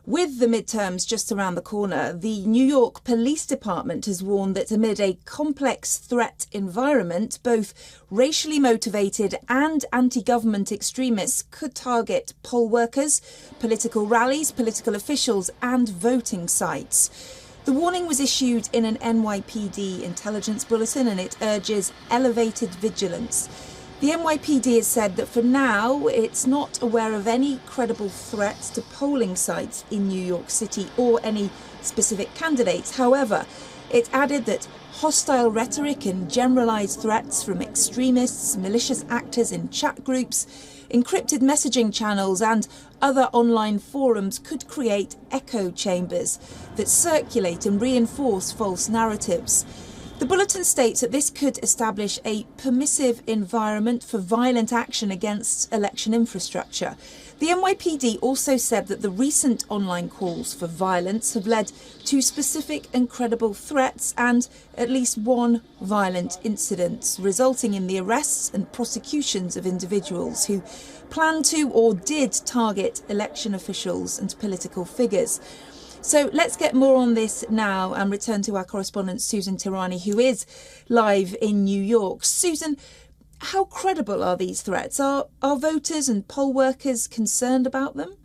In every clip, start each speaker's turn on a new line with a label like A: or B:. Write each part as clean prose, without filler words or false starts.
A: With the midterms just around the corner, the New York Police Department has warned that amid a complex threat environment, both racially motivated and anti-government extremists could target poll workers, political rallies, political officials and voting sites. The warning was issued in an NYPD intelligence bulletin and it urges elevated vigilance. The NYPD has said that for now, it's not aware of any credible threats to polling sites in New York City or any specific candidates. However, it added that hostile rhetoric and generalised threats from extremists, malicious actors in chat groups, encrypted messaging channels and other online forums could create echo chambers that circulate and reinforce false narratives. The bulletin states that this could establish a permissive environment for violent action against election infrastructure. The NYPD also said that the recent online calls for violence have led to specific and credible threats and at least one violent incident, resulting in the arrests and prosecutions of individuals who planned to or did target election officials and political figures. So let's get more on this now and return to our correspondent Susan Tirani, who is live in New York. Susan, how credible are these threats? Are voters and poll workers concerned about them?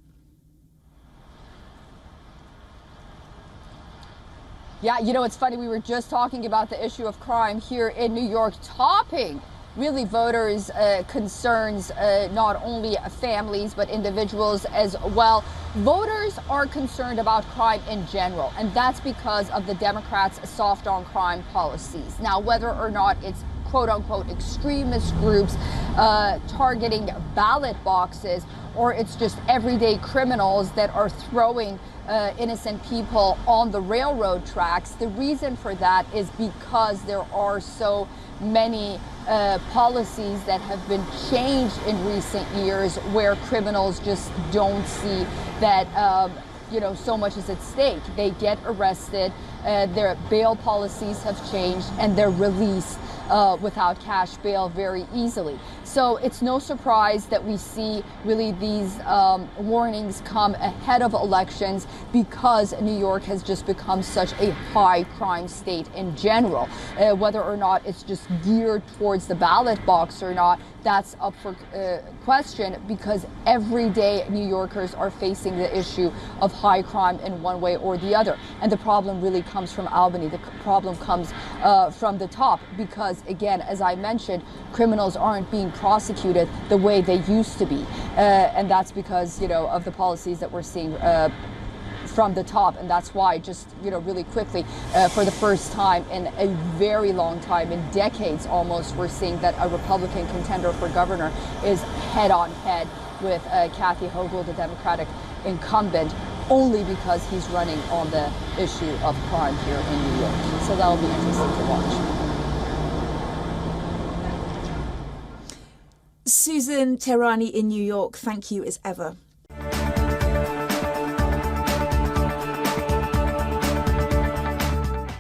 B: Yeah, you know, it's funny. We were just talking about the issue of crime here in New York, topping really voters' concerns, not only families, but individuals as well. Voters are concerned about crime in general, and that's because of the Democrats' soft on crime policies. Now, whether or not it's quote unquote extremist groups targeting ballot boxes, or it's just everyday criminals that are throwing innocent people on the railroad tracks, the reason for that is because there are so many policies that have been changed in recent years where criminals just don't see that so much is at stake. They get arrested, their bail policies have changed, and they're released without cash bail very easily. So it's no surprise that we see really these warnings come ahead of elections because New York has just become such a high crime state in general. Whether or not it's just geared towards the ballot box or not, that's up for question, because every day New Yorkers are facing the issue of high crime in one way or the other. And the problem really comes from Albany. The problem comes from the top because, again, as I mentioned, criminals aren't being prosecuted the way they used to be. And that's because, of the policies that we're seeing from the top. And that's why, just, really quickly, for the first time in a very long time, in decades almost, we're seeing that a Republican contender for governor is head on head with Kathy Hochul, the Democratic incumbent, only because he's running on the issue of crime here in New York. So that'll be interesting to watch.
A: Susan Tirani in New York, thank you as ever.